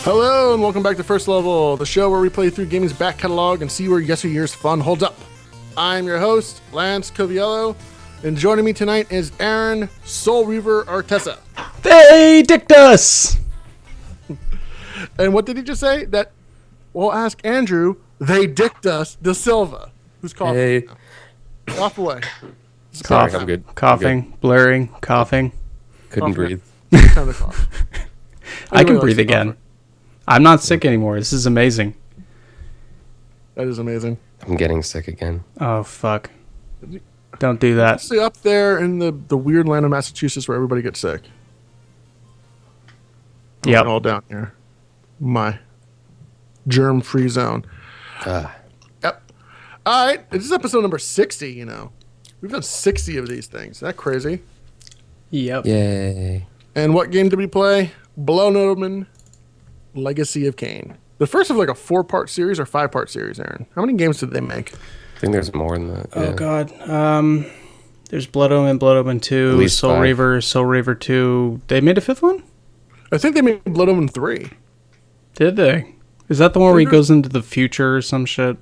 Hello and welcome back to First Level, the show where we play through gaming's back catalog and see where yesteryear's fun holds up. I'm your host, Lance Coviello, and joining me tonight is Aerin Soul Reaver Artesa. They dicked us! And what did he just say? That we'll ask Andrew, they dicked us, De Silva. Who's coughing? Hey. Cough away. Sorry, I'm good. Coughing, I'm good. blurring, coughing. Couldn't Cough breathe. Time to cough. I can Anybody breathe likes to again. cough. I'm not sick anymore. This is amazing. That is amazing. I'm getting sick again. Oh, fuck. Don't do that. See, up there in the weird land of Massachusetts where everybody gets sick. Yep. All down here. My germ-free zone. Yep. All right. This is episode number 60, you know. We've done 60 of these things. Isn't that crazy? Yep. Yay. And what game did we play? Blood Omen, Legacy of Kain. The first of like a 4-part series or 5-part series, Aerin. How many games did they make? I think there's more than that. Oh, God. There's Blood Omen 2, At least Soul 5. Reaver, Soul Reaver 2. They made a 5th one? I think they made Blood Omen 3. Did they? Is that the one where he goes into the future or some shit?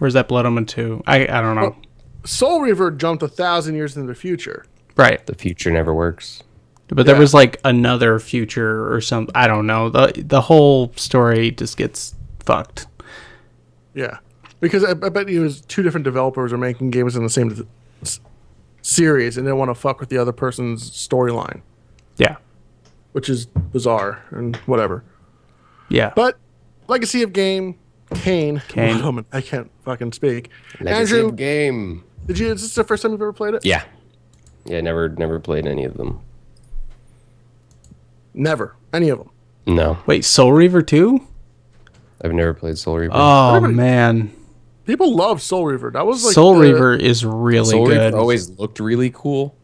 Or is that Blood Omen 2? I don't know. Well, Soul Reaver jumped 1,000 years into the future. Right. The future never works. But there Yeah. was like another future or something. I don't know. The whole story just gets fucked. Yeah. Because I bet it was 2 different developers are making games in the same series and they want to fuck with the other person's storyline, Yeah. which is bizarre and whatever. Yeah. But Legacy of Kain. Kain. Blood Omen. I can't fucking speak. Legacy Andrew, of game. is this the first time you've ever played it? Yeah. Yeah, never played any of them. Never. Any of them. No. Wait, Soul Reaver 2? I've never played Soul Reaver. Oh, Everybody- man. People love Soul Reaver. That was like Soul Reaver is really Soul good. Reaver always looked really cool,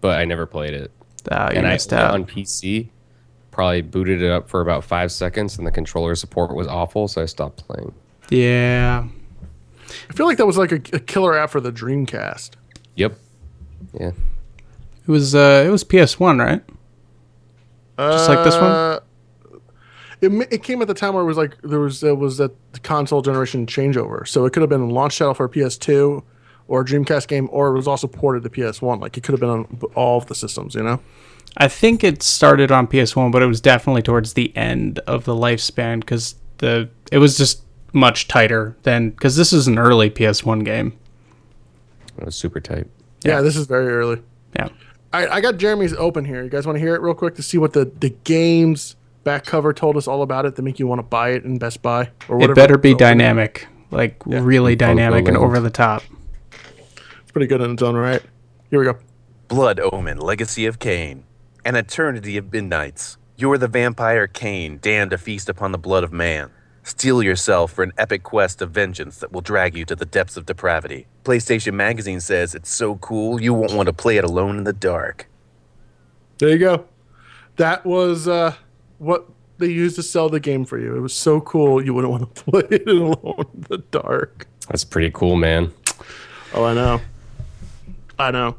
but I never played it. You And I missed played it out. on PC, probably booted it up for about 5 seconds, and the controller support was awful, so I stopped playing. Yeah. I feel like that was like a killer app for the Dreamcast. Yep. Yeah. It was PS1, right? Just like this one? It came at the time where it was like there was that console generation changeover, so it could have been a launch title for a PS2 or a Dreamcast game, or it was also ported to PS1. Like it could have been on all of the systems, you know. I think it started on PS1, but it was definitely towards the end of the lifespan because it was just much tighter than, because this is an early PS1 game. It was super tight. Yeah, this is very early. Yeah. I got Jeremy's open here. You guys want to hear it real quick to see what the game's back cover told us all about it to make you want to buy it in Best Buy or whatever. It better be dynamic, like really dynamic and Land. over the top. It's pretty good in its own right. Here we go. Blood Omen, Legacy of Kain. An eternity of midnights. You are the vampire Kain, damned to feast upon the blood of man. Steel yourself for an epic quest of vengeance that will drag you to the depths of depravity. PlayStation Magazine says it's so cool you won't want to play it alone in the dark. There you go. That was what they used to sell the game for you. It was so cool you wouldn't want to play it alone in the dark. That's pretty cool, man. Oh, I know.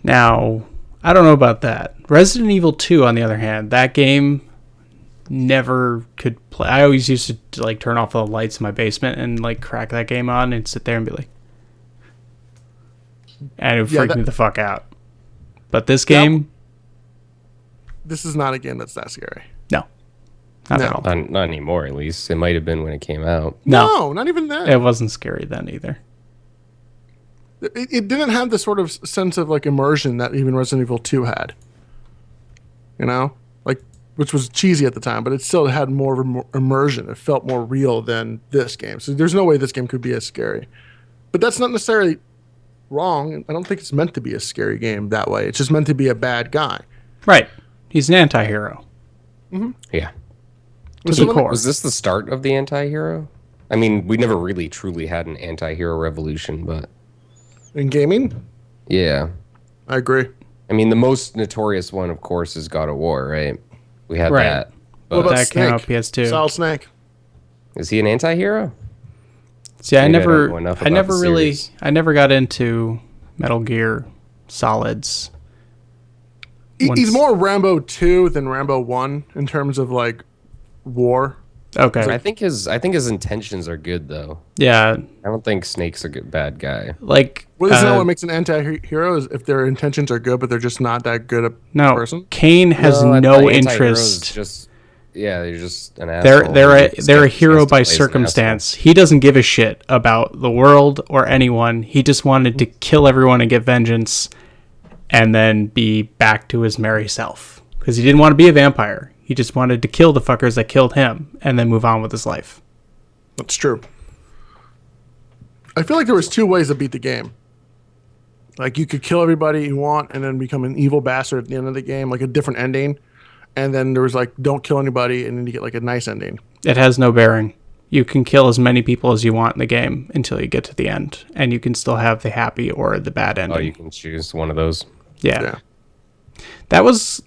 Now, I don't know about that. Resident Evil 2, on the other hand, that game never could play. I always used to like turn off all the lights in my basement and like crack that game on and sit there and be like, and it would freak me the fuck out. But this game, This is not a game that's that scary. no, not No. at all. Not anymore, at least. It might have been when it came out. No, Not even that. it wasn't scary then either. It didn't have the sort of sense of like immersion that even Resident Evil 2 had. You know? Like, which was cheesy at the time, but it still had more of immersion. It felt more real than this game. So there's no way this game could be as scary. But that's not necessarily wrong. I don't think it's meant to be a scary game that way. It's just meant to be a bad guy. Right. He's an anti-hero. Yeah. To So the core. Was this the start of the anti-hero? I mean, we never really truly had an anti-hero revolution, but In gaming, yeah. I agree. I mean, the most notorious one, of course, is God of War, right? We had Right. that. What But about that came out Snake? PS2. Solid Snake. is he an anti-hero? See, I Maybe I don't never, know enough I about never the really, series. I never got into Metal Gear Solids. He's Once- more Rambo 2 than Rambo 1 in terms of like war. Okay. I think his intentions are good though. Yeah. I don't think Snake's a good bad guy. Like, Well, isn't that what makes an anti-hero? Is if their intentions are good, but they're just not that good a no, person? Cain has I no thought anti-heroes interest. Just they're just an asshole. They're a hero Just by plays an circumstance. He doesn't give a shit about the world or anyone. He just wanted to kill everyone and get vengeance, and then be back to his merry self. Because he didn't want to be a vampire. He just wanted to kill the fuckers that killed him, and then move on with his life. That's true. I feel like there was two ways to beat the game. Like you could kill everybody you want and then become an evil bastard at the end of the game, like a different ending. And then there was like, don't kill anybody, and then you get like a nice ending. It has no bearing. You can kill as many people as you want in the game until you get to the end, and you can still have the happy or the bad ending. Oh, you can choose one of those. Yeah. That was...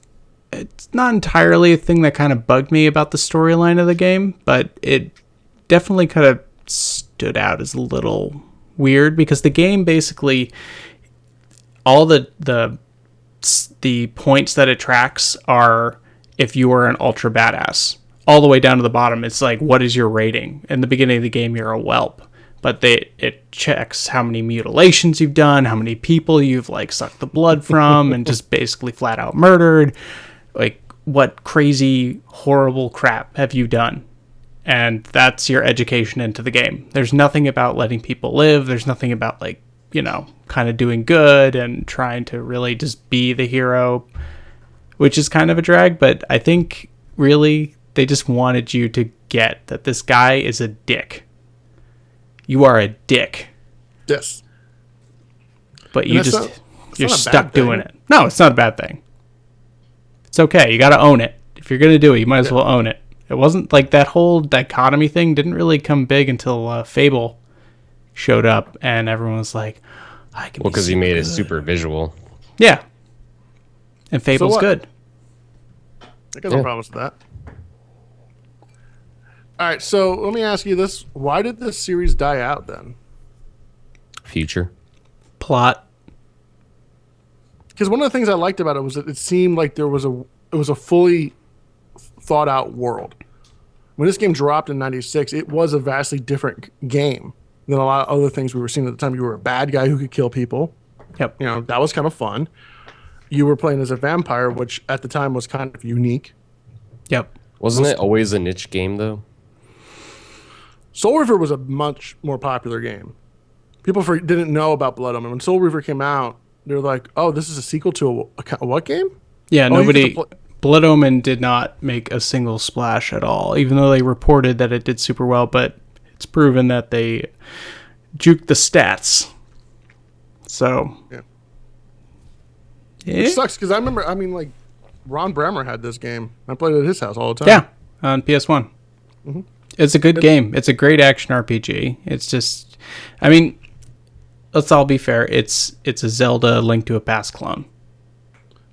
It's not entirely a thing that kind of bugged me about the storyline of the game, but it definitely kind of stood out as a little weird, because the game basically... all the points that it tracks are if you are an ultra badass. All the way down to the bottom, it's like, what is your rating? In the beginning of the game, you're a whelp. But it checks how many mutilations you've done, how many people you've like sucked the blood from, and just basically flat out murdered. Like, what crazy, horrible crap have you done? And that's your education into the game. There's nothing about letting people live. There's nothing about, like, you know, kind of doing good and trying to really just be the hero, which is kind of a drag. But I think, really, they just wanted you to get that this guy is a dick. You are a dick. Yes. But you're stuck doing it. No, it's not a bad thing. It's okay. You got to own it. If you're going to do it, you might as well own it. It wasn't like that whole dichotomy thing didn't really come big until Fable showed up, and everyone was like, I can. Well, because he made it super visual. Yeah. And Fable's good. I got no problems with that. All right, so let me ask you this. Why did this series die out then? Future. Plot. Because one of the things I liked about it was that it seemed like it was a fully thought out world. When this game dropped in '96, it was a vastly different game than a lot of other things we were seeing at the time. You were a bad guy who could kill people. Yep. You know, that was kind of fun. You were playing as a vampire, which at the time was kind of unique. Yep. Wasn't it always a niche game though? Soul River was a much more popular game. People didn't know about Blood Omen. When Soul River came out, they were like, oh, this is a sequel to a what game? Yeah, nobody... Blood Omen did not make a single splash at all, even though they reported that it did super well, but it's proven that they juked the stats. So... Yeah. It sucks, because I remember, like, Ron Brammer had this game. I played it at his house all the time. Yeah, on PS1. Mm-hmm. It's a good game. It's a great action RPG. It's just... I mean, let's all be fair. It's a Zelda Link to a Past clone.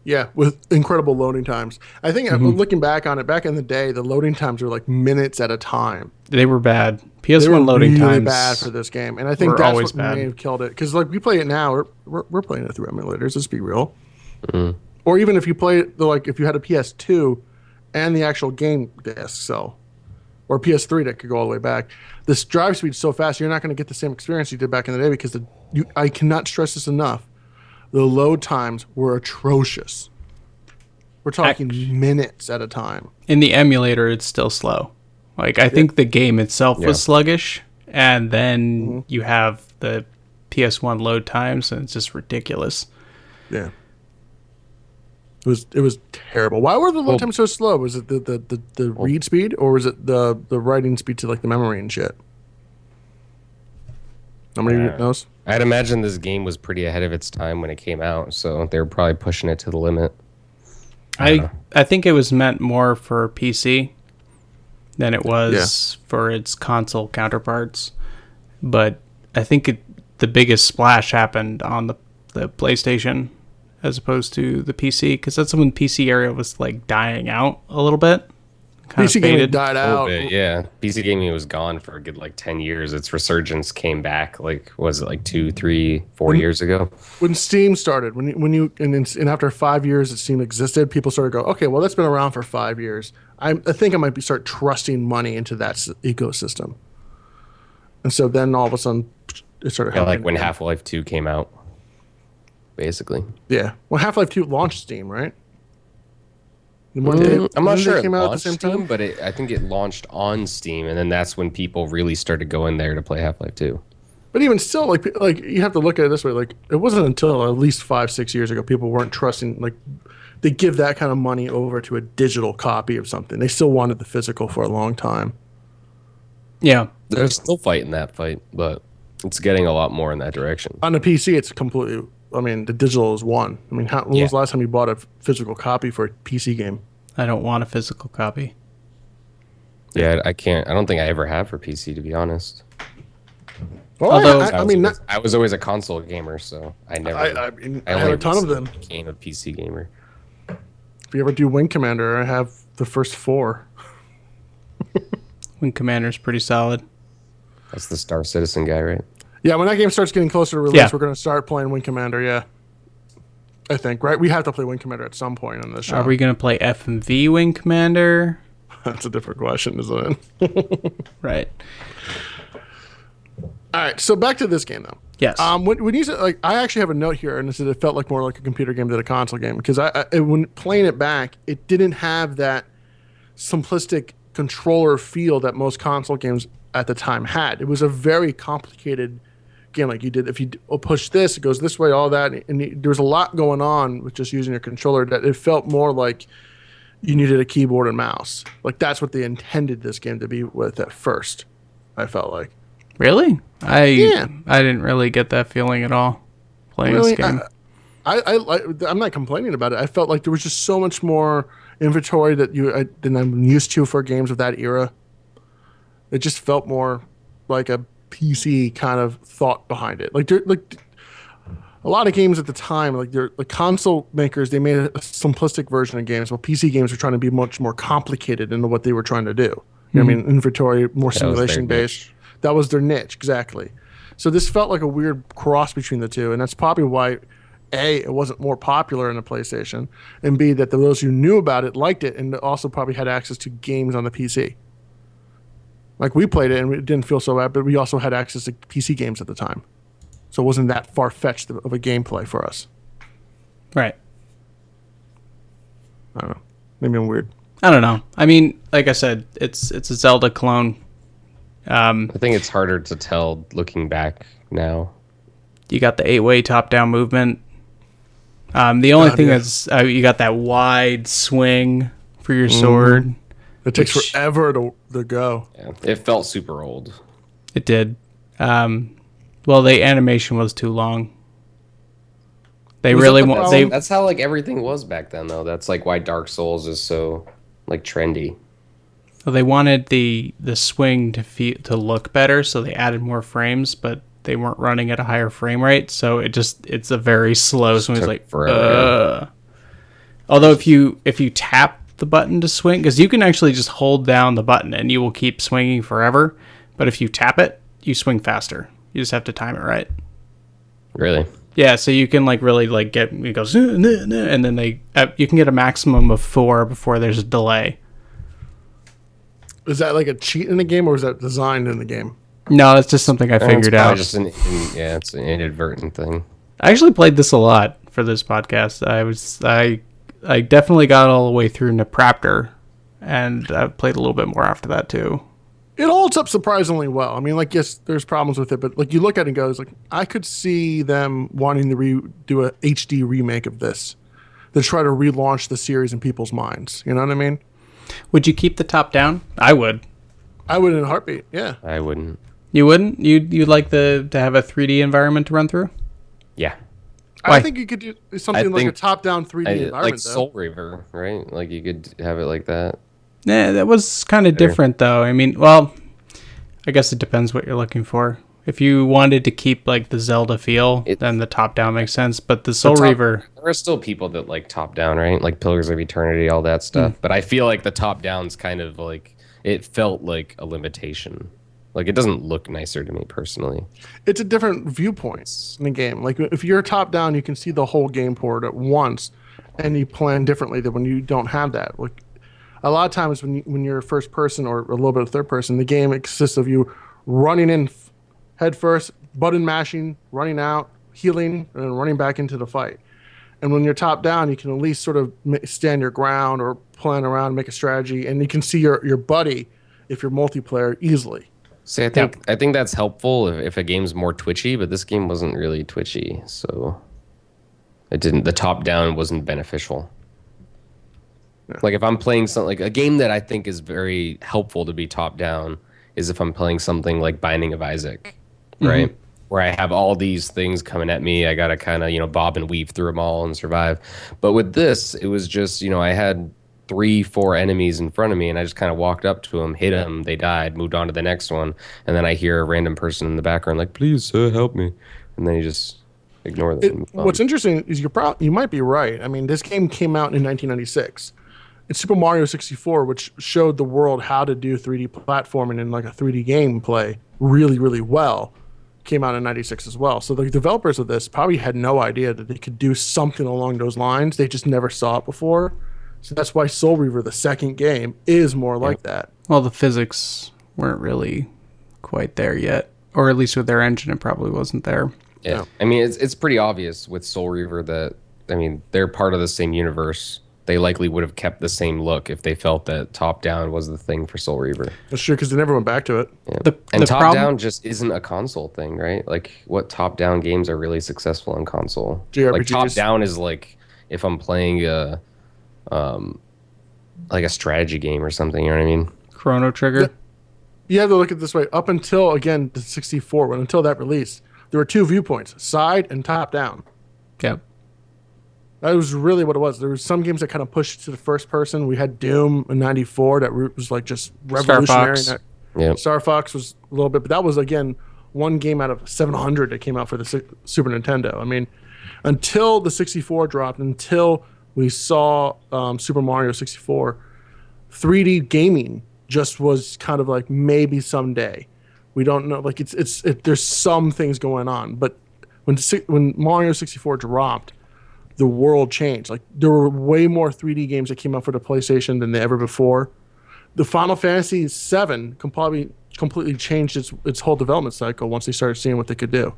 Yeah, with incredible loading times. I think looking back on it, back in the day, the loading times were like minutes at a time. They were bad. PS1 loading really times bad for this game, and I think that's what may have killed it. Because like we play it now, we're playing it through emulators. Let's be real. Mm-hmm. Or even if you play it, like if you had a PS2 and the actual game disc, so or PS3 that could go all the way back, this drive speed's so fast, you're not going to get the same experience you did back in the day. Because I cannot stress this enough. The load times were atrocious. We're talking minutes at a time. In the emulator, it's still slow. Like, I think the game itself was sluggish, and then you have the PS1 load times, and it's just ridiculous. Yeah. It was terrible. Why were the load times so slow? Was it the read speed, or was it the writing speed to like the memory and shit? Nobody knows. I'd imagine this game was pretty ahead of its time when it came out, so they were probably pushing it to the limit. I think it was meant more for PC than it was for its console counterparts. But I think the biggest splash happened on the PlayStation as opposed to the PC, because that's when the PC area was like dying out a little bit. kind of PC gaming faded. died A little out. bit, yeah. PC gaming was gone for a good like 10 years. Its resurgence came back like was it like 2, 3, 4 years ago? When Steam started, and after 5 years that Steam existed, people started to go, okay, well that's been around for 5 years. I think I might start trusting money into that ecosystem, and so then all of a sudden it started Yeah, happening. like when again. Half-Life 2 came out, basically. Yeah, well, Half-Life 2 launched Steam, right? Then one day- I'm not didn't sure they it came out at the launched same Steam, time. but I think it launched on Steam, and then that's when people really started going there to play Half-Life 2. But even still, like you have to look at it this way. Like it wasn't until at least 5-6 years ago people weren't trusting. Like they give that kind of money over to a digital copy of something. They still wanted the physical for a long time. Yeah. They're still fighting that fight, but it's getting a lot more in that direction. On the PC, it's completely. I mean, the digital is one. I mean, when was the last time you bought a physical copy for a PC game? I don't want a physical copy. Yeah, I can't. I don't think I ever have for PC, to be honest. Well, Although- I was always a console gamer, so I never. I mean, I only have a ton of them. became a PC gamer. If you ever do Wing Commander, I have the first 4. Wing Commander's pretty solid. That's the Star Citizen guy, right? Yeah, when that game starts getting closer to release, Yeah. we're going to start playing Wing Commander. Yeah, I think right. We have to play Wing Commander at some point on this show. Are we going to play FMV Wing Commander? That's a different question, isn't it? Right. All right, so back to this game though. Yes. When you said, like, I actually have a note here, and it said it felt like more like a computer game than a console game because when playing it back, it didn't have that simplistic controller feel that most console games at the time had. It was a very complicated game. Like you did, if you push this, it goes this way, all that, and there was a lot going on with just using your controller that it felt more like you needed a keyboard and mouse. Like that's what they intended this game to be with at first. I felt like. Really? Yeah. I didn't really get that feeling at all playing Really, this game. I'm not complaining about it. I felt like there was just so much more inventory than I'm used to for games of that era. It just felt more like a PC kind of thought behind it. Like a lot of games at the time, like the console makers, they made a simplistic version of games, while PC games were trying to be much more complicated into what they were trying to do. You know what I mean, inventory, more That was their simulation based. That was their niche, exactly. So this felt like a weird cross between the two, and that's probably why A, it wasn't more popular in the PlayStation, and B, that those who knew about it liked it and also probably had access to games on the PC. Like we played it and it didn't feel so bad, but we also had access to PC games at the time. So it wasn't that far-fetched of a gameplay for us. Right. I don't know. Maybe I'm weird. I don't know. I mean, like I said, it's a Zelda clone. I think it's harder to tell looking back now. You got the 8-way top-down movement. The only thing yeah. is you got that wide swing for your sword. It takes Which- forever to go. Yeah, it felt super old. It did. Well, the animation was too long. They Was really that the want. problem? That's how like everything was back then, though. That's like why Dark Souls is so like trendy. They wanted the swing to look better, so they added more frames, but they weren't running at a higher frame rate, so it's a very slow swing. It's took like forever, Although if you tap the button to swing, because you can actually just hold down the button and you will keep swinging forever, but if you tap it, you swing faster. You just have to time it right. Really? Yeah, so you can like really like get it goes and then you can get a maximum of 4 before there's a delay. Is that like a cheat in the game, or is that designed in the game? No, that's just something I figured It's probably out. just it's an inadvertent thing. I actually played this a lot for this podcast. I definitely got all the way through Nepraptor, and I played a little bit more after that too. It holds up surprisingly well. I mean, like, yes, there's problems with it, but like you look at it and goes, like, I could see them wanting to do a HD remake of this, to try to relaunch the series in people's minds. You know what I mean? Would you keep the top down? I would. I would in a heartbeat. Yeah. I wouldn't. You wouldn't? You'd like to have a 3D environment to run through? Yeah. Why? I think you could do something like a think top-down 3D environment, like though. Soul Reaver, right? Like you could have it like that. Nah, that was kind of different though. I mean, well, I guess it depends what you're looking for. If you wanted to keep like the Zelda feel, then the top down makes sense. But the Soul Reaver, there are still people that like top down, right? Like Pillars of Eternity, all that stuff. But I feel like the top down's kind of like it felt like a limitation. Like it doesn't look nicer to me personally. It's a different viewpoint in the game. Like if you're top down, you can see the whole game board at once, and you plan differently than when you don't have that. Like a lot of times when you're first person or a little bit of third person, the game consists of you running in head first, button mashing, running out, healing, and then running back into the fight. And when you're top down, you can at least sort of stand your ground or plan around, make a strategy, and you can see your buddy if you're multiplayer easily. See, I think that's helpful if a game's more twitchy, but this game wasn't really twitchy, so it didn't. The top down wasn't beneficial. Yeah. Like if I'm playing something like a game that I think is very helpful to be top down is if I'm playing something like Binding of Isaac, right? Mm-hmm. Where I have all these things coming at me, I gotta kind of bob and weave through them all and survive. But with this, it was just I had 3-4 enemies in front of me, and I just kind of walked up to them, hit them, they died, moved on to the next one, and then I hear a random person in the background like, "Please, help me," and then you just ignore them. What's interesting is you might be right. I mean, this game came out in 1996. It's Super Mario 64, which showed the world how to do 3D platforming and like a 3D gameplay really, really well. Came out in 96 as well. So the developers of this probably had no idea that they could do something along those lines. They just never saw it before. So that's why Soul Reaver, the second game, is more like that. Well, the physics weren't really quite there yet. Or at least with their engine, it probably wasn't there. Yeah. No. I mean, it's pretty obvious with Soul Reaver that, they're part of the same universe. They likely would have kept the same look if they felt that top-down was the thing for Soul Reaver. That's true, because they never went back to it. Yeah. The top-down just isn't a console thing, right? Like, what top-down games are really successful on console? JRPGs. Like, top-down is like if I'm playing a strategy game or something, you know what I mean? Chrono Trigger? You have to look at it this way. Up until, again, the 64, until that release, there were two viewpoints, side and top-down. Yep. That was really what it was. There were some games that kind of pushed to the first person. We had Doom in 94 that was like just revolutionary. Star Fox was a little bit, but that was, again, one game out of 700 that came out for the Super Nintendo. I mean, until the 64 dropped, until we saw Super Mario 64, 3D gaming just was kind of like maybe someday. We don't know. Like there's some things going on, but when Mario 64 dropped, the world changed. Like there were way more 3D games that came out for the PlayStation than ever before. The Final Fantasy VII completely changed its whole development cycle once they started seeing what they could do.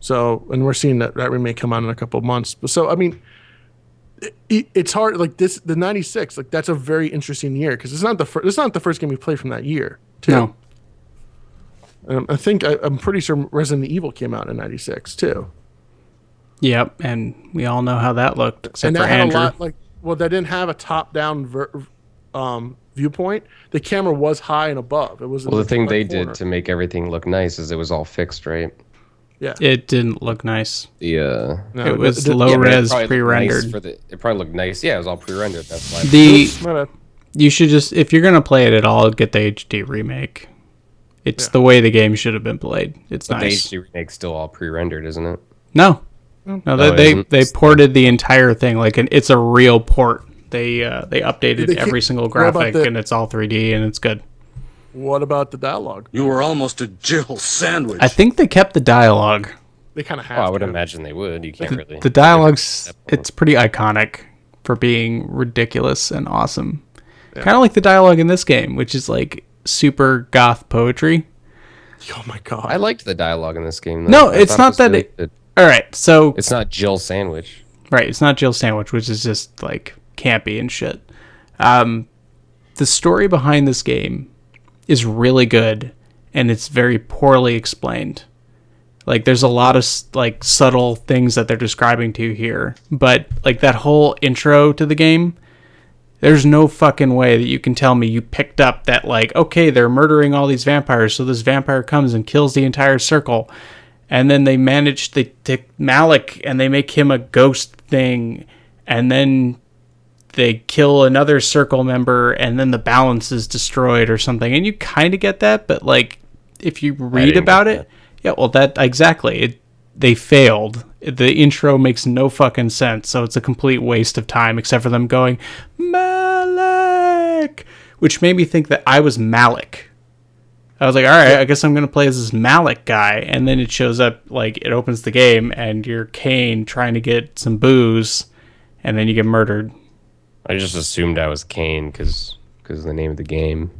So, and we're seeing that remake come out in a couple of months. So, I mean, it's hard. Like the 96, like that's a very interesting year because it's not the first game we played from that year, too. No. I'm pretty sure Resident Evil came out in 96 too. Yep, and we all know how that looked, except for Andrew. Andrew. They didn't have a top-down viewpoint. The camera was high and above. It was the thing they did to make everything look nice is it was all fixed, right? Yeah, it didn't look nice. No, it was low res pre-rendered. It probably looked nice. Yeah, it was all pre-rendered. That's why. You should just, if you're gonna play it at all, get the HD remake. It's the way the game should have been played. It's nice. The HD remake's still all pre-rendered, isn't it? No, they ported the entire thing. Like it's a real port. They updated every single graphic, and it's all 3D, and it's good. What about the dialogue? You were almost a Jill sandwich. I think they kept the dialogue. They kind of have. I would imagine they would. You can't really. The dialogue's it's pretty iconic for being ridiculous and awesome. Yeah. Kind of like the dialogue in this game, which is like super goth poetry. Oh my god! I liked the dialogue in this game, though. No, it's not that. Really all right, so it's not Jill Sandwich. Right, it's not Jill Sandwich, which is just like campy and shit. The story behind this game is really good, and it's very poorly explained. Like, there's a lot of like subtle things that they're describing to you here, but like that whole intro to the game, there's no fucking way that you can tell me you picked up that like, okay, they're murdering all these vampires, so this vampire comes and kills the entire circle, and then they manage to Malik, and they make him a ghost thing, and then they kill another circle member, and then the balance is destroyed or something. And you kind of get that, but like if you read didn't about get it, yeah, well, that exactly. They failed. The intro makes no fucking sense, so it's a complete waste of time, except for them going, Malik! Which made me think that I was Malik. I was like, all right, I guess I'm going to play as this Malik guy. And then it shows up, like, it opens the game, and you're Kain trying to get some booze, and then you get murdered. I just assumed I was Kain because of the name of the game.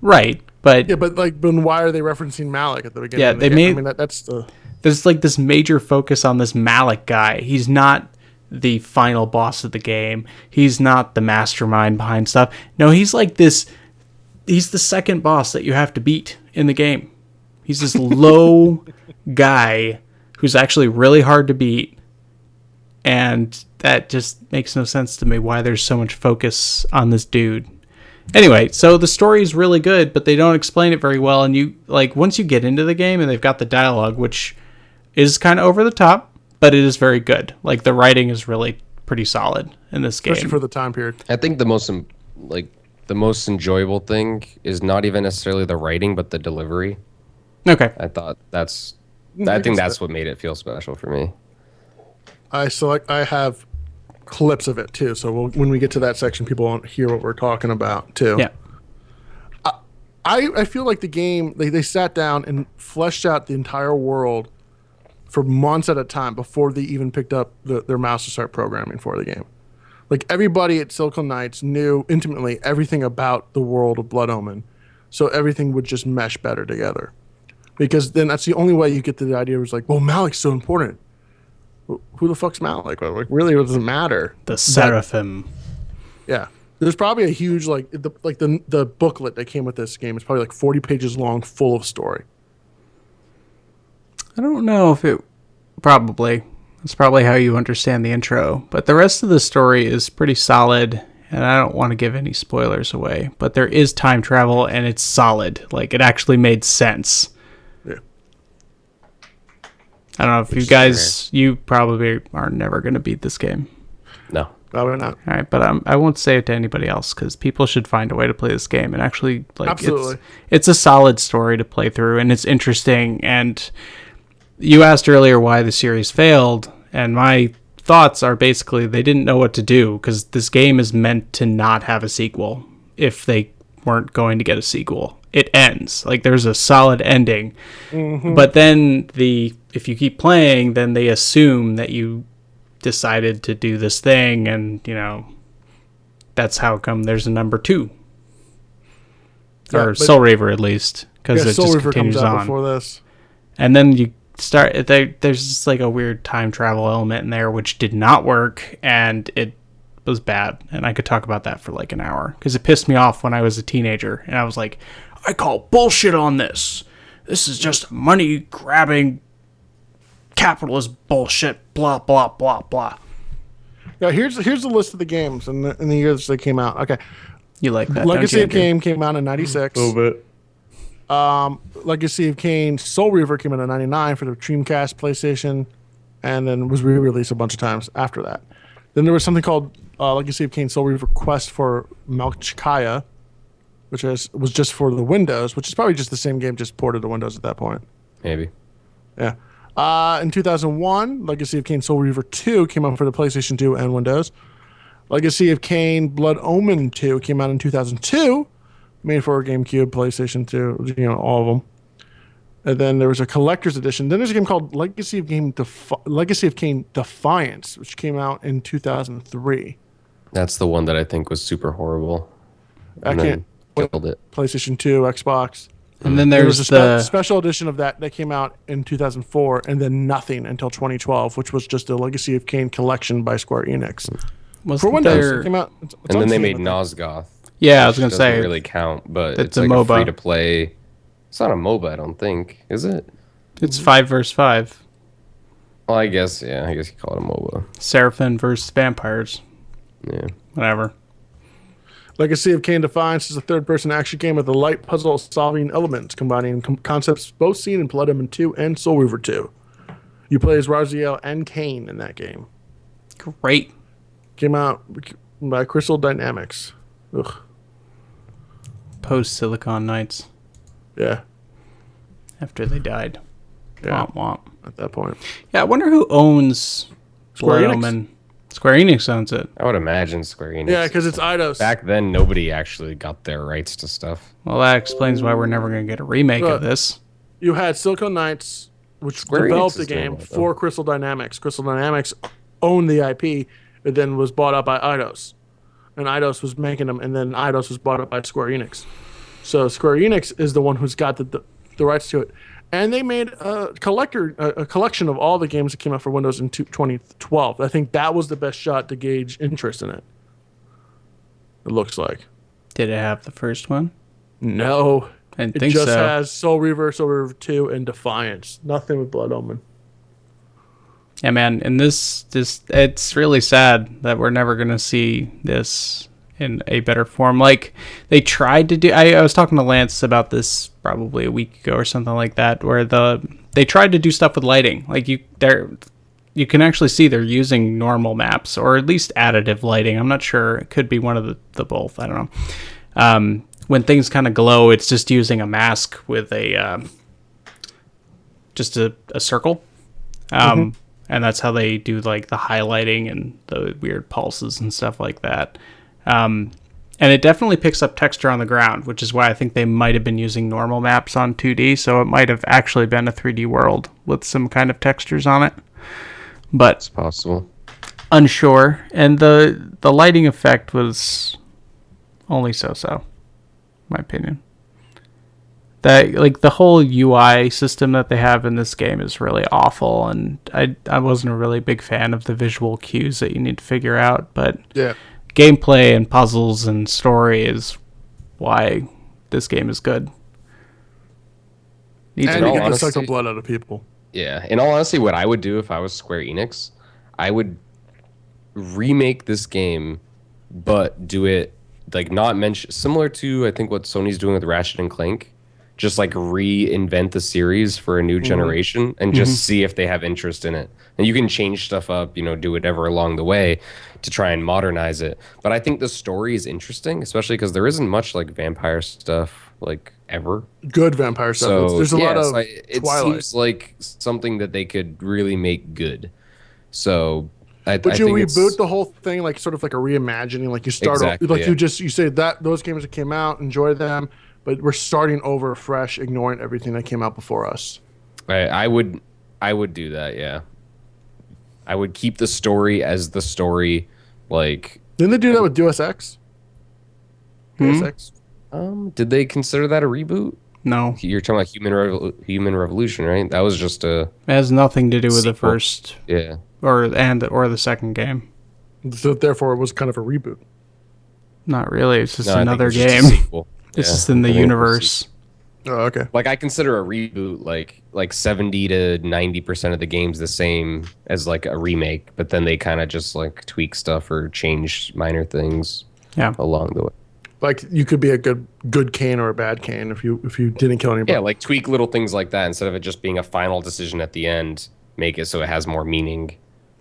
Right, but... Yeah, but like, then why are they referencing Malik at the beginning? Yeah, of the they game? made- I mean, that's the. There's like this major focus on this Malik guy. He's not the final boss of the game. He's not the mastermind behind stuff. No, he's like this. He's the second boss that you have to beat in the game. He's this low guy who's actually really hard to beat. And that just makes no sense to me why there's so much focus on this dude. Anyway, so the story is really good, but they don't explain it very well. And you, like, once you get into the game and they've got the dialogue, which is kind of over the top, but it is very good. Like, the writing is really pretty solid in this game. Especially for the time period. I think the most enjoyable thing is not even necessarily the writing, but the delivery. Okay. I think that's what made it feel special for me. I have clips of it too, so when we get to that section, people won't hear what we're talking about too. Yeah. I feel like the game, they sat down and fleshed out the entire world for months at a time before they even picked up their mouse to start programming for the game. Like, everybody at Silicon Knights knew intimately everything about the world of Blood Omen, so everything would just mesh better together. Because then that's the only way you get to the idea. It was like, well, Malik's so important. Who the fuck's Malik? Like, really, it doesn't matter. The Seraphim. Yeah. There's probably a huge, the booklet that came with this game is probably like 40 pages long, full of story. I don't know if it... Probably. That's probably how you understand the intro. But the rest of the story is pretty solid, and I don't want to give any spoilers away. But there is time travel, and it's solid. Like, it actually made sense. Yeah. I don't know if you guys... You probably are never going to beat this game. No. Probably not. All right, but I won't say it to anybody else because people should find a way to play this game and actually like Absolutely. It's a solid story to play through and it's interesting. And you asked earlier why the series failed, and my thoughts are basically they didn't know what to do because this game is meant to not have a sequel. If they weren't going to get a sequel, it ends like there's a solid ending, but then if you keep playing, then they assume that you decided to do this thing, and that's how come there's a number 2 or Soul Reaver at least, because it Soul just Reaver continues comes out on before this. and then you start there's just like a weird time travel element in there which did not work, and it was bad, and I could talk about that for like an hour because it pissed me off when I was a teenager and I was like, I call bullshit on this is just money grabbing capitalist bullshit, blah blah blah blah. Yeah, here's the list of the games in the years they came out. Okay, You like that? Legacy of don't you, Kain came out in '96. A little bit. Legacy of Kain Soul Reaver came out in '99 for the Dreamcast, PlayStation, and then was re-released a bunch of times after that. Then there was something called Legacy of Kain Soul Reaver Quest for Malchkaya, which was just for the Windows, which is probably just the same game, just ported to Windows at that point. Maybe. Yeah. In 2001, Legacy of Kain Soul Reaver 2 came out for the PlayStation 2 and Windows. Legacy of Kain Blood Omen 2 came out in 2002, made for GameCube, PlayStation 2, all of them. And then there was a collector's edition. Then there's a game called Legacy of Kain Defiance, which came out in 2003. That's the one that I think was super horrible. I And can't. then killed it. PlayStation 2, Xbox. And then There there's was the a special edition of that came out in 2004, and then nothing until 2012, which was just a Legacy of Kain collection by Square Enix. wasn't For Windows, there- it came out. It's And on then they Steam, made I think. Nosgoth. Yeah, I was which gonna doesn't say really count, but it's it's a like MOBA. a free to play. It's not a MOBA, I don't think, is it? it's 5 versus 5. Well, I guess you call it a MOBA. Seraphim versus vampires. Yeah. Whatever. Legacy of Kain Defiance is a third-person action game with a light puzzle-solving elements, combining concepts both seen in Blood Omen 2 and Soul Reaver 2. You play as Raziel and Kain in that game. Great. Came out by Crystal Dynamics. Ugh. Post Silicon Knights. Yeah. after they died. Yeah. Womp womp. At that point. Yeah, I wonder who owns Square Blood Enix? Omen. Square Enix owns it. I would imagine Square Enix. Yeah, because it's Eidos. Back then, nobody actually got their rights to stuff. Well, that explains why we're never going to get a remake of this. You had Silicon Knights, which Square Enix developed the is doing game well, though. for Crystal Dynamics. Crystal Dynamics owned the IP. It then was bought up by Eidos. And Eidos was making them, and then Eidos was bought up by Square Enix. So Square Enix is the one who's got the rights to it. And they made a collection of all the games that came out for Windows in 2012. I think that was the best shot to gauge interest in it. It looks like. Did it have the first one? No. I didn't It think just so. has Soul Reaver 2, and Defiance. Nothing with Blood Omen. Yeah, man, and this it's really sad that we're never going to see this in a better form. Like, they tried to do... I was talking to Lance about this probably a week ago or something like that, where they tried to do stuff with lighting. Like, you can actually see they're using normal maps, or at least additive lighting. I'm not sure. It could be one of the both. I don't know. When things kind of glow, it's just using a mask with just a circle. And that's how they do, like, the highlighting and the weird pulses and stuff like that. And it definitely picks up texture on the ground, which is why I think they might have been using normal maps on 2D, so it might have actually been a 3D world with some kind of textures on it. But It's possible. unsure. And the lighting effect was only so-so, in my opinion. That, like, the whole UI system that they have in this game is really awful, and I wasn't a really big fan of the visual cues that you need to figure out, but Yeah. gameplay and puzzles and story is why this game is good. Needs And to you be get to honesty- suck the blood out of people. Yeah. In all honesty, what I would do if I was Square Enix, I would remake this game, but do it, like, not mention... Similar to, I think, what Sony's doing with Ratchet and Clank. Just, like, reinvent the series for a new generation and just see if they have interest in it. And you can change stuff up, do whatever along the way to try and modernize it. But I think the story is interesting, especially because there isn't much, like, vampire stuff, like, ever. Good vampire stuff. So There's a lot of it Twilight. seems like something that they could really make good. So But I you think it's- reboot the whole thing, like, sort of like a reimagining. Like, you start Exactly, like yeah. you say that those games that came out, enjoy them, but we're starting over fresh, ignoring everything that came out before us. I would do that, yeah. I would keep the story as the story, like... Didn't they do that with Deus Ex? Deus Ex. Did they consider that a reboot? No, You're talking about Human Revolution, right? That was just a... it has nothing to do with the Sequel. first Yeah. or the second game. So therefore, it was kind of a reboot. Not really. It's just No, I think another it's just a game. sequel. It's Yeah. just in the I think it's a universe. Oh, okay. Like, I consider a reboot like 70 to 90% of the game's the same as, like, a remake, but then they kind of just, like, tweak stuff or change minor things Yeah. along the way. Like, you could be a good Kain or a bad Kain if you didn't kill anybody. Yeah, like tweak little things like that instead of it just being a final decision at the end. Make it so it has more meaning.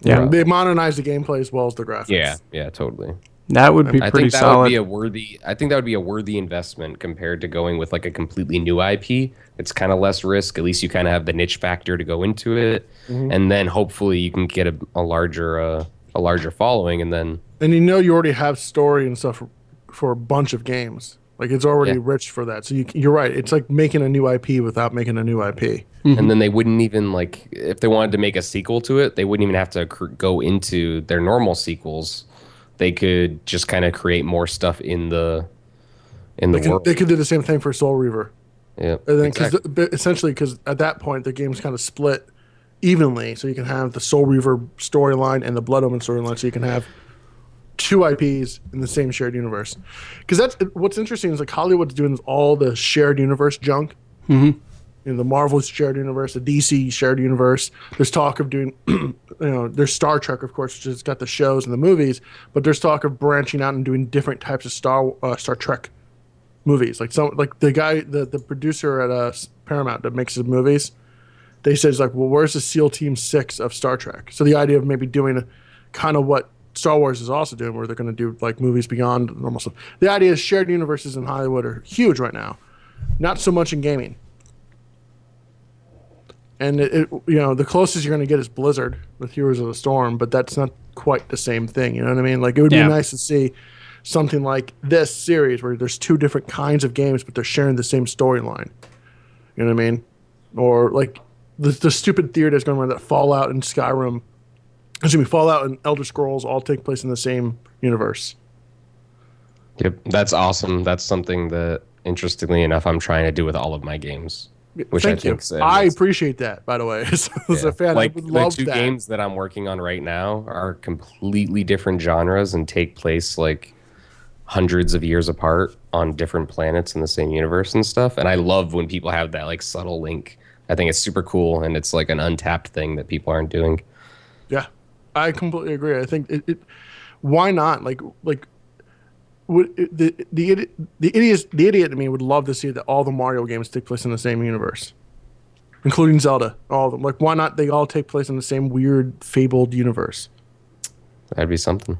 Yeah. They modernize the gameplay as well as the graphics. Yeah, totally. That would be I pretty think that solid. would be a worthy. I think that would be a worthy investment compared to going with, like, a completely new IP. It's kind of less risk. At least you kind of have the niche factor to go into it, and then hopefully you can get a larger following, and then And you already have story and stuff for a bunch of games. Like, it's already Yeah. rich for that. So you're right. It's like making a new IP without making a new IP. and then they wouldn't even, like, if they wanted to make a sequel to it, they wouldn't even have to go into their normal sequels. They could just kind of create more stuff in the world. They could do the same thing for Soul Reaver. Yeah, And then, exactly. essentially, because at that point, the game's kind of split evenly. So you can have the Soul Reaver storyline and the Blood Omen storyline. So you can have two IPs in the same shared universe. Because that's what's interesting is, like, Hollywood's doing all the shared universe junk. The Marvel's shared universe, the DC shared universe. There's talk of doing, there's Star Trek, of course, which has got the shows and the movies. But there's talk of branching out and doing different types of Star Trek movies. Like the guy, the producer at Paramount that makes the movies, they said, like, well, where's the SEAL Team 6 of Star Trek? So the idea of maybe doing kind of what Star Wars is also doing, where they're going to do, like, movies beyond normal stuff. The idea is shared universes in Hollywood are huge right now. Not so much in gaming. And the closest you're going to get is Blizzard with Heroes of the Storm, but that's not quite the same thing. You know what I mean? Like, it would be nice to see something like this series where there's two different kinds of games, but they're sharing the same storyline. You know what I mean? Or like the stupid theory that's going around that Fallout and Skyrim, Fallout and Elder Scrolls all take place in the same universe. Yep, that's awesome. That's something that, interestingly enough, I'm trying to do with all of my games. Which Thank you. I appreciate that, by the way. As a fan, like, I would love the two that. games that I'm working on right now are completely different genres and take place like hundreds of years apart on different planets in the same universe and stuff. And I love when people have that like subtle link. I think it's super cool, and it's like an untapped thing that people aren't doing. Yeah, I completely agree. I think why not? The idiot in me would love to see that all the Mario games take place in the same universe, including Zelda. All of them. Like, why not? They all take place in the same weird, fabled universe. That'd be something.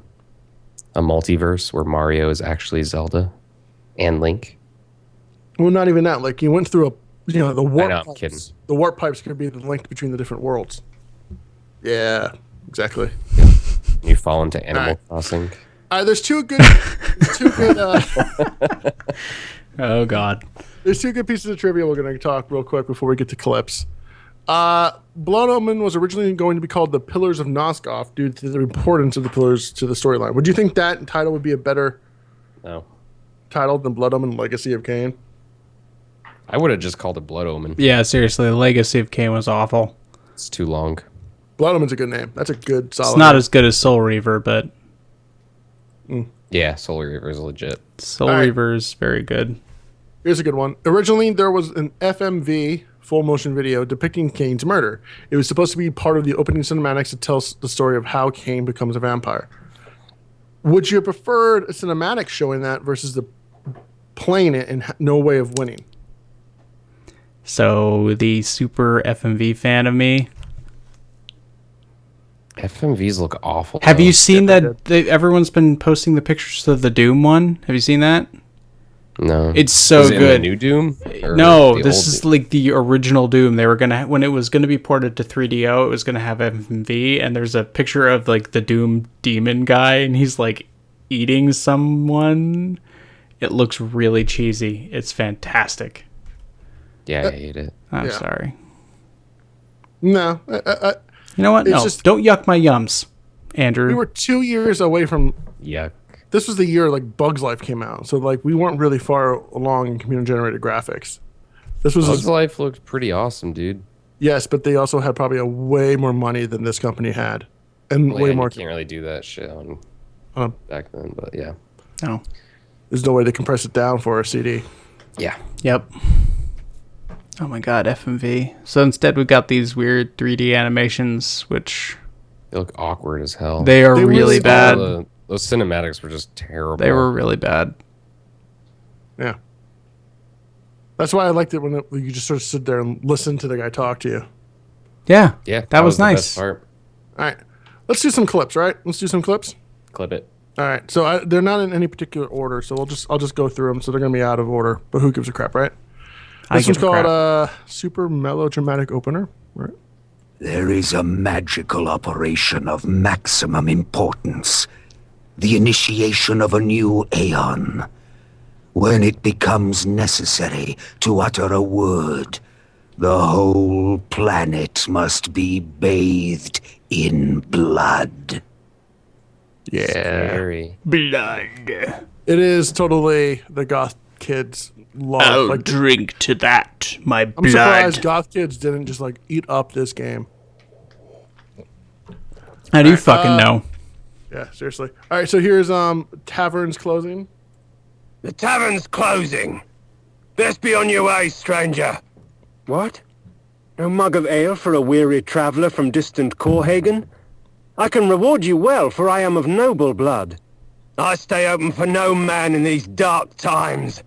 A multiverse where Mario is actually Zelda and Link. Well, not even that. Like, you went through the warp. I'm pipes. kidding. The warp pipes could be the link between the different worlds. Yeah, exactly. You fall into Animal Crossing. There's two good. Oh God. There's two good pieces of trivia we're going to talk real quick before we get to clips. Blood Omen was originally going to be called The Pillars of Nosgoth due to the importance of the pillars to the storyline. Would you think that title would be a better title than Blood Omen Legacy of Kain? I would have just called it Blood Omen. Yeah, seriously, the Legacy of Kain was awful. It's too long. Blood Omen's a good name. That's a good, solid It's not name. as good as Soul Reaver, but Yeah, Soul Reaver is legit. Soul right. Reaver is very good. Here's a good one. Originally, there was an FMV full motion video depicting Kain's murder. It was supposed to be part of the opening cinematics that tells the story of how Kain becomes a vampire. Would you have preferred a cinematic showing that versus the playing it and no way of winning? So the super FMV fan of me. FMVs look awful. Have though. you seen that? Everyone's been posting the pictures of the Doom one. Have you seen that? No. It's so Is it in good. the new Doom? Or No, the this old is Doom? like the original Doom. They were when it was gonna be ported to 3DO, it was gonna have FMV, and there's a picture of like the Doom demon guy, and he's like eating someone. It looks really cheesy. It's fantastic. Yeah, I hate it. I'm Yeah. sorry. No. You know what? It's No, just- don't yuck my yums, Andrew. We were 2 years away from... Yuck. This was the year like Bugs Life came out, so like we weren't really far along in computer-generated graphics. This was... Bugs Life looked pretty awesome, dude. Yes, but they also had probably a way more money than this company had. And Well, way yeah, more... you can't really do that shit on back then, but yeah. No. There's no way to compress it down for a CD. Yeah. Yep. Oh my god, FMV. So instead we got these weird 3D animations, which They look awkward as hell. they are They really really bad. Those cinematics were just terrible. They were really bad. Yeah. That's why I liked it when you just sort of sit there and listen to the guy talk to you. Yeah. Yeah, That was the nice. best part. All right. Let's do some clips, right? Let's do some clips. Clip it. All right. So they're not in any particular order, so I'll just go through them. So they're going to be out of order, but who gives a crap, right? This one's give a crap. called Super Melodramatic Opener, right? There is a magical operation of maximum importance. The initiation of a new aeon. When it becomes necessary to utter a word, the whole planet must be bathed in blood. Yeah. Scary. Blood. It is totally the goth kids love. I'll Like, drink to that, my I'm blood. surprised goth kids didn't just like eat up this game. How do you fucking know? Yeah, seriously. All right, so here's Tavern's closing. The tavern's closing. Best be on your way, stranger. What? No mug of ale for a weary traveller from distant Corhagen? I can reward you well, for I am of noble blood. I stay open for no man in these dark times.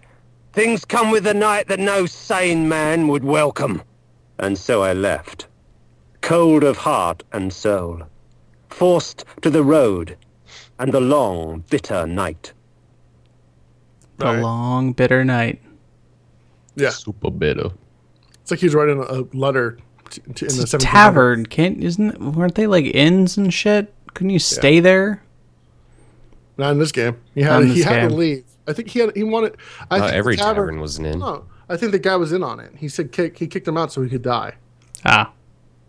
Things come with the night that no sane man would welcome. And so I left, cold of heart and soul, forced to the road and the long, bitter night. The Right. long, bitter night. Yeah, Super bitter. it's like he's writing a letter in the 1700s. Tavern, weren't they like inns and shit? Couldn't you stay there? Not in this game. He Not had in this to game. leave. I think he wanted. I Not think every the tavern was an inn. No, I think the guy was in on it. He said he kicked him out so he could die. Ah,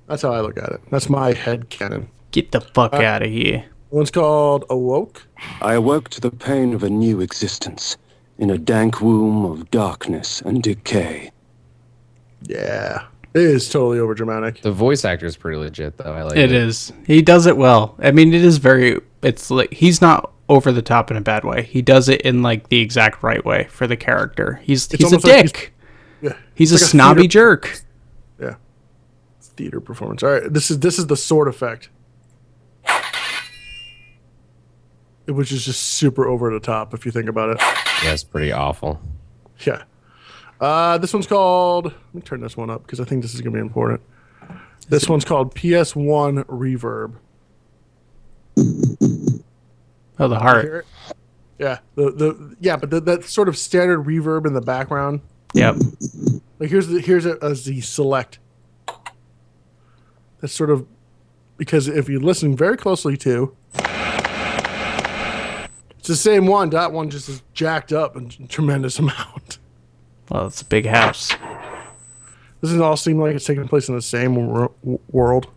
That's how I look at it. That's my head canon. get the fuck out of here. One's called Awoke. I awoke to the pain of a new existence, in a dank womb of darkness and decay. Yeah, it is totally over dramatic. The voice actor is pretty legit, though. I like It is. He does it well. I mean, it is very. It's like he's not over the top in a bad way. He does it in like the exact right way for the character. He's a almost like dick. Yeah, He's a like snobby theater- jerk. Yeah, theater performance. All right, this is the sword effect, which is just super over the top if you think about it. Yeah, it's pretty awful. Yeah. This one's called. Let me turn this one up because I think this is gonna be important. This one's called PS1 Reverb. Oh, the Hear heart. it? Yeah. But that sort of standard reverb in the background. Yep. Like here's the select. That's sort of because if you listen very closely to, it's the same one. That one just is jacked up a tremendous amount. Well, it's a big house. Doesn't it all seem like it's taking place in the same world?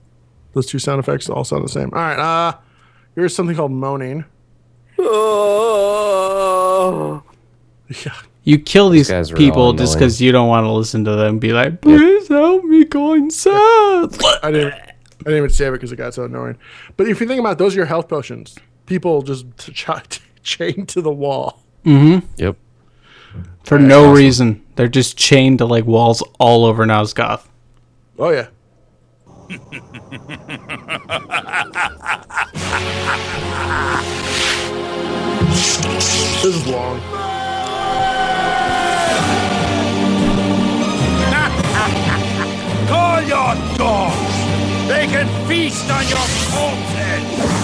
Those two sound effects all sound the same. All right. Here's something called moaning. Yeah. You kill these guys are people all just annoying. because you don't want to listen to them be like, please help me, going sad. I didn't even save it because it got so annoying. But if you think about it, those are your health potions. People just chained to the wall. Yep. For no reason. They're just chained to like walls all over Nosgoth. Oh yeah. This is long. Call your dogs! They can feast on your corpses!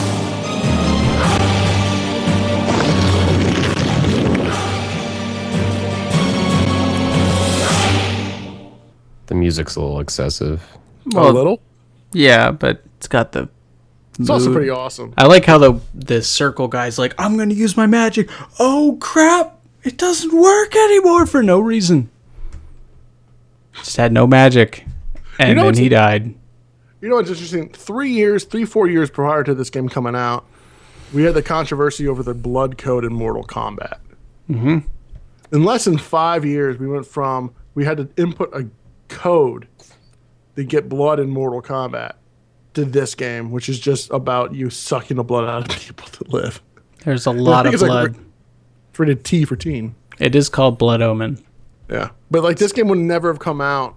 The music's a little excessive. A little. Yeah, but it's got the. It's also pretty awesome. I like how the circle guy's like, I'm going to use my magic. Oh, crap. It doesn't work anymore for no reason. Just had no magic. And know then what's- he died. You know what's interesting? 4 years prior to this game coming out, we had the controversy over the blood code in Mortal Kombat. Mm-hmm. In less than 5 years, we had to input a code to get blood in Mortal Kombat to this game, which is just about you sucking the blood out of people to live. There's a lot of it's like blood. It's rated T for teen. It is called Blood Omen. Yeah, but like this game would never have come out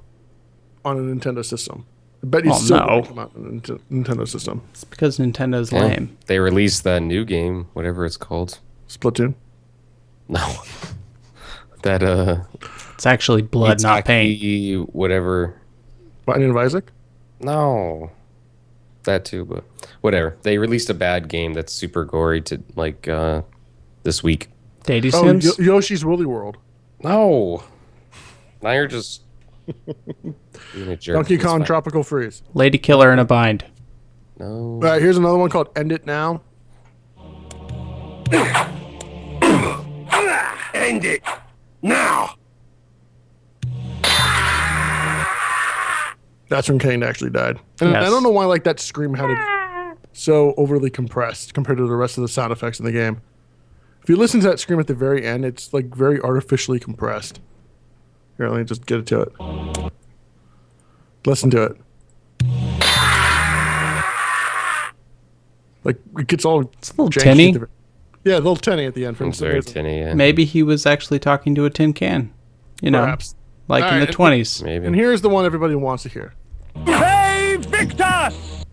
on a Nintendo system. I bet you Oh, still no. wouldn't come out on a Nintendo system. It's because Nintendo's Yeah. lame. They released that new game, whatever it's called. Splatoon. No. That It's actually blood, not paint. Itaki, whatever. Binding of Isaac. No. That too, but whatever. They released a bad game that's super gory to like this week. Daddy Oh, Sims? Yoshi's Woolly World. No. Now you're just being a jerk. Donkey It's Kong fine. Tropical Freeze. Lady Killer in a Bind. No. All right, here's another one called End It Now. End it! Now! That's when Kain actually died. And Yes. I don't know why like that scream had it so overly compressed compared to the rest of the sound effects in the game. If you listen to that scream at the very end, it's like very artificially compressed. Here, let me just get it to it. Listen to it. Like it gets all It's a little janky tinny. at the- yeah, a little tinny at the end. For It's some very reason. tinny, yeah. Maybe he was actually talking to a tin can. You know, Perhaps. like in Alright, the 20s. Maybe. And here's the one everybody wants to hear. Hey, Victus!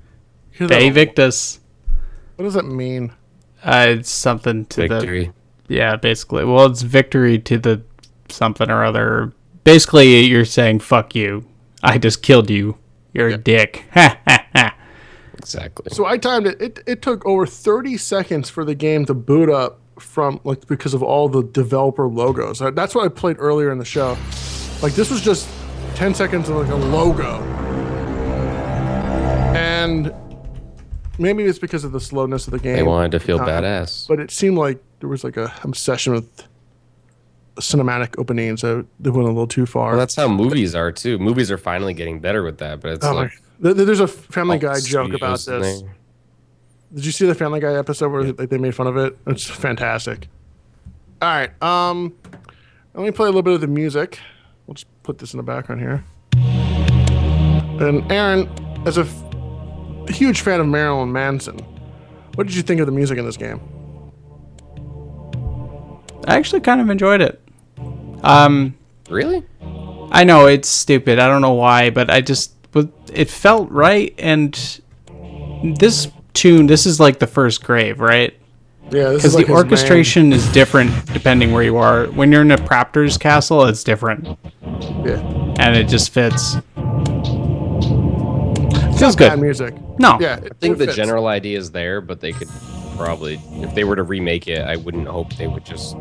Hear that They one. Victus. What does that mean? It's something to Victory. the. Yeah, basically. Well, it's victory to the something or other. Basically, you're saying, fuck you. I just killed you. You're a dick. Ha ha ha. Exactly. So I timed it. It took over 30 seconds for the game to boot up from like because of all the developer logos. That's what I played earlier in the show. Like this was just 10 seconds of like a logo. and maybe it's because of the slowness of the game. They wanted to feel badass. But it seemed like there was like a obsession with cinematic opening, so they went a little too far. Well, that's how movies are too. Movies are finally getting better with that, but it's there's a Family Guy joke studios about in this. there. Did you see the Family Guy episode where like, they made fun of it? It's fantastic. All right, let me play a little bit of the music. We'll just put this in the background here. And Aerin, as a huge fan of Marilyn Manson, what did you think of the music in this game? I actually kind of enjoyed it. Really? I know it's stupid. I don't know why, but it felt right. And this tune, this is like the first grave, right? Yeah, because the orchestration is different depending where you are. When you're in a Raptor's castle, it's different. Yeah, and it just fits. Feels good. Bad music. No, yeah, I think the general idea is there, but they could probably, if they were to remake it, I wouldn't hope they would just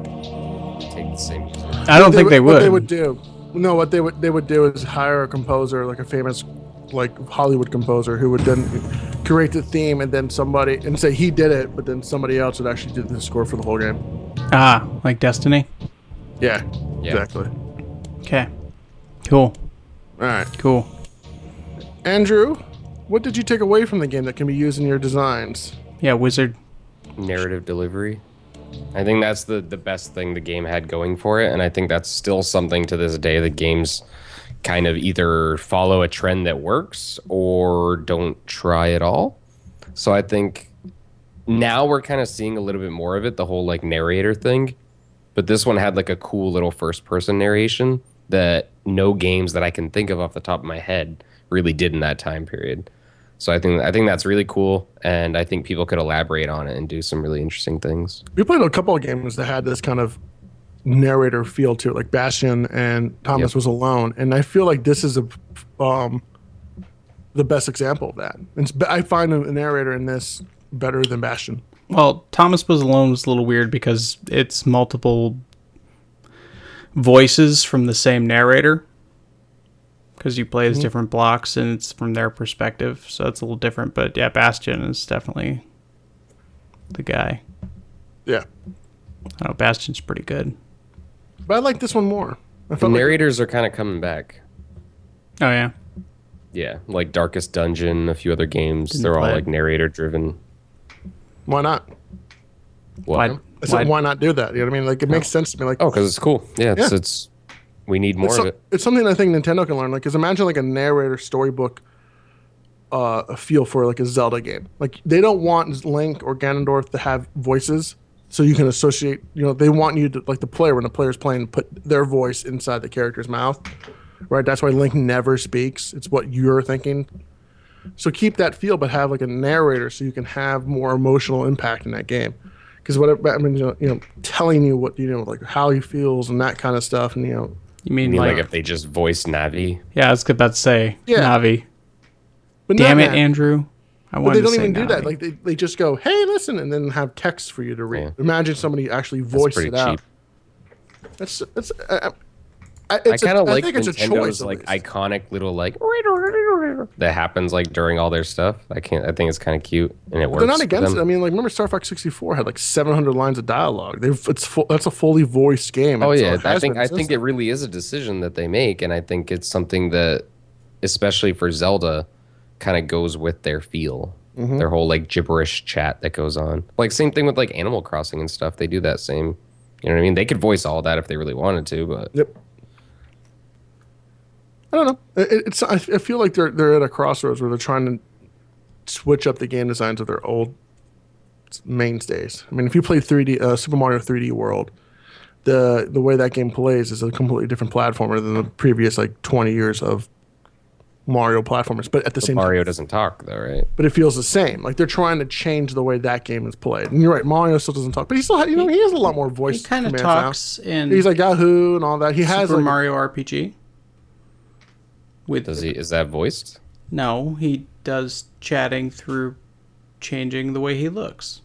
take the same music. I don't think they would. What they would do? No, what they would do is hire a composer, like a famous, like Hollywood composer, who would then create the theme, and then somebody and say he did it, but then somebody else would actually do the score for the whole game. Ah, like Destiny. Yeah. Exactly. Okay. Cool. All right. Cool. Andrew, what did you take away from the game that can be used in your designs? Yeah, Wizard. Narrative delivery. I think that's the best thing the game had going for it, and I think that's still something to this day that games kind of either follow a trend that works or don't try at all. So I think now we're kind of seeing a little bit more of it, the whole like narrator thing. But this one had like a cool little first person narration that no games that I can think of off the top of my head really did in that time period. So I think that's really cool, and I think people could elaborate on it and do some really interesting things. We played a couple of games that had this kind of narrator feel to it, like Bastion and Thomas Was Alone, and I feel like this is the best example of that. I find a narrator in this better than Bastion. Well, Thomas Was Alone was a little weird because it's multiple voices from the same narrator, because you play as different blocks and it's from their perspective, so it's a little different. But yeah, Bastion is definitely the guy. Yeah. I know Bastion's pretty good. But I like this one more. The narrators are kind of coming back. Oh, yeah? Yeah, like Darkest Dungeon, a few other games. They're all like narrator driven. Why not? What? I said, why not do that? You know what I mean? Like, it makes sense to me. Like, because it's cool. Yeah, it's we need more of it. It's something I think Nintendo can learn. Like, because imagine like a narrator storybook a feel for like a Zelda game. Like, they don't want Link or Ganondorf to have voices, so you can associate. You know, they want you to, like the player, when the player's playing, put their voice inside the character's mouth. Right? That's why Link never speaks. It's what you're thinking. So keep that feel, but have like a narrator, so you can have more emotional impact in that game. Because telling you what like how he feels and that kind of stuff, and You mean like if they just voice Navi? Yeah, I was about to say Navi. But damn it, Andrew. But they don't even do that. Like they just go, "Hey, listen," and then have text for you to read. Yeah. Imagine somebody actually voiced it out. That's I kind of like Nintendo's like iconic little like that happens like during all their stuff. I think it's kind of cute and it works. They're not against it. I mean, like remember Star Fox 64 had like 700 lines of dialogue. That's a fully voiced game. Oh yeah, I think it really is a decision that they make, and I think it's something that, especially for Zelda, kind of goes with their feel. Mm-hmm. Their whole like gibberish chat that goes on. Like same thing with like Animal Crossing and stuff. They do that same. You know what I mean? They could voice all that if they really wanted to, but yep. I don't know. I feel like they're at a crossroads where they're trying to switch up the game designs of their old mainstays. I mean, if you play Super Mario 3D World, the way that game plays is a completely different platformer than the previous like 20 years of Mario platformers. But at the same time, Mario doesn't talk though, right? But it feels the same. Like they're trying to change the way that game is played. And you're right, Mario still doesn't talk, but he still he has a lot more voice. He kind of talks in. He's like Yahoo and all that. He has Super Mario RPG. Is that voiced? No, he does chatting through changing the way he looks.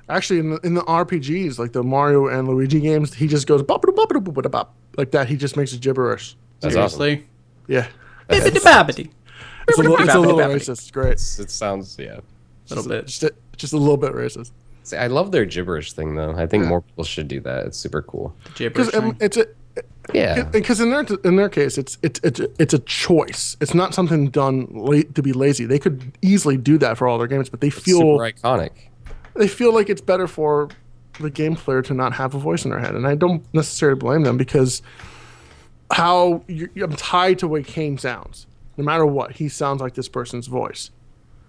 Actually, in the RPGs, like the Mario and Luigi games, he just goes bop like that. He just makes a gibberish. Seriously? Yeah. Bibbidi-bobbidi. It's a little Boppity. racist. It's great. It sounds, yeah. A little bit. Just a little bit racist. See, I love their gibberish thing though. I think more people should do that. It's super cool. Gibberish Because thing. Yeah. Because in their case, it's a choice. It's not something done to be lazy. They could easily do that for all their games, but they It's feel super iconic. they feel like it's better for the game player to not have a voice in their head, and I don't necessarily blame them because I'm tied to the way Kain sounds. No matter what, he sounds like this person's voice.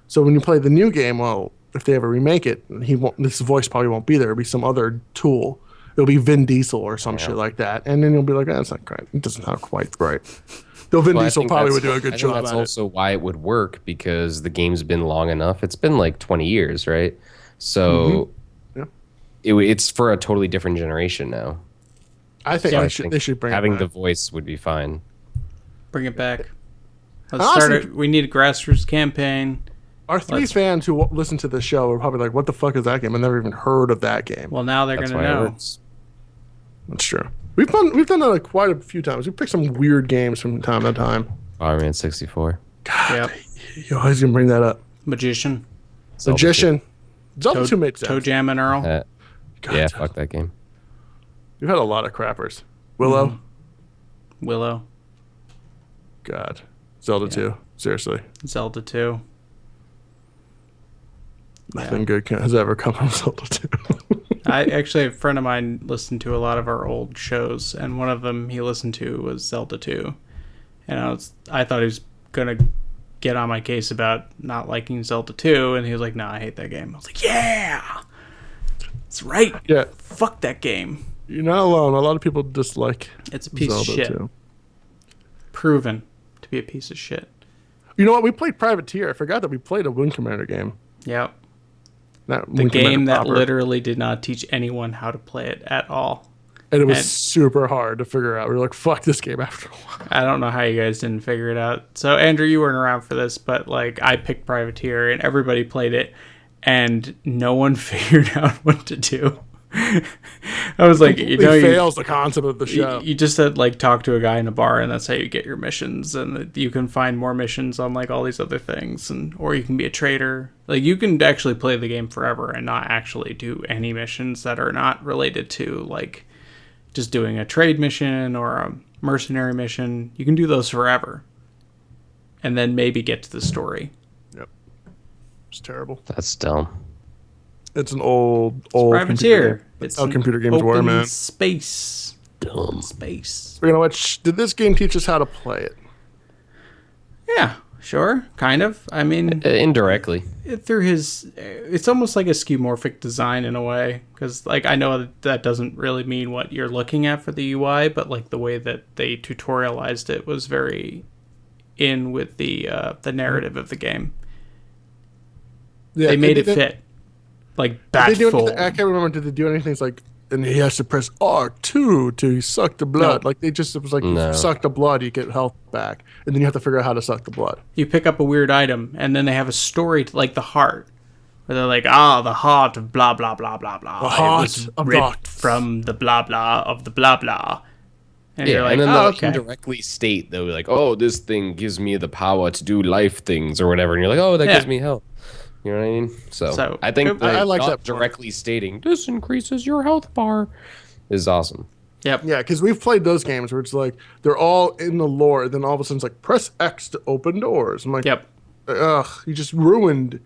So when you play the new game, well, if they ever remake it, this voice probably won't be there. It'll be some other tool. It'll be Vin Diesel or some shit like that, and then you'll be like, "That's not great. It doesn't sound quite right." Though Vin Diesel probably would do a good job. That's also why it would work because the game's been long enough. It's been like 20 years, right? So it's for a totally different generation now. I think they should bring having it the back. voice would be fine. Bring it back. Let's Honestly, start it. We need a grassroots campaign. Our three fans who listen to the show are probably like, "What the fuck is that game? I've never even heard of that game." Well, now they're That's going to why it know. works. That's true. We've done that like quite a few times. We picked some weird games from time to time. Power Man 64. Yep. You always gonna bring that up. Magician. Magician. Zelda 2 made sense. Toe Jam and Earl. Yeah, fuck that game. We've had a lot of crappers. Willow. Willow. God. Zelda 2. Seriously. Zelda 2. Nothing good has ever come from Zelda 2. I actually, a friend of mine listened to a lot of our old shows, and one of them he listened to was Zelda 2. And I thought he was going to get on my case about not liking Zelda 2, and he was like, "No, I hate that game." I was like, "Yeah! That's right. Yeah. Fuck that game. You're not alone. A lot of people dislike It's a piece Zelda of shit. 2. Proven to be a piece of shit." You know what? We played Privateer. I forgot that we played a Wing Commander game. Yep. Not The Wing game Commander that proper. literally did not teach anyone how to play it at all. And it was and- super hard to figure out. We were like, fuck this game after a while. I don't know how you guys didn't figure it out. So, Andrew, you weren't around for this, but like I picked Privateer and everybody played it and no one figured out what to do. I was like, It fails the concept of the show. you just said like talk to a guy in a bar and that's how you get your missions, and you can find more missions on like all these other things, and or you can be a trader. Like you can actually play the game forever and not actually do any missions that are not related to like just doing a trade mission or a mercenary mission. You can do those forever and then maybe get to the story. Yep. It's terrible. That's dumb. It's an old Privateer. It's how computer games were, open man. Space. Dumb. Space. Speaking of which, did this game teach us how to play it? Yeah, sure. Kind of. I mean, Indirectly. through his, it's almost like a skeuomorphic design in a way, because like I know that doesn't really mean what you're looking at for the UI, but like the way that they tutorialized it was very in with the narrative of the game. Yeah, They made it did- fit like did they do batful. anything, I can't remember. Did they do anything? It's like, and he has to press R2 to suck the blood. No. Like they just, it was like, if No. you suck the blood, you get health back, and then you have to figure out how to suck the blood. You pick up a weird item, and then they have a story like the heart, where they're like, the heart of blah blah blah blah blah. The heart it was of ripped darkness. from the blah blah of the blah blah. And Yeah, you're like, and then oh, they'll okay. indirectly state though, like, oh, this thing gives me the power to do life things or whatever, and you're like, oh, that Yeah. gives me health. You know what I mean? So I think I like not that point. directly stating this increases your health bar is awesome. Yep. Yeah, because we've played those games where it's like they're all in the lore, and then all of a sudden it's like press X to open doors. I'm like, Yep. ugh, you just ruined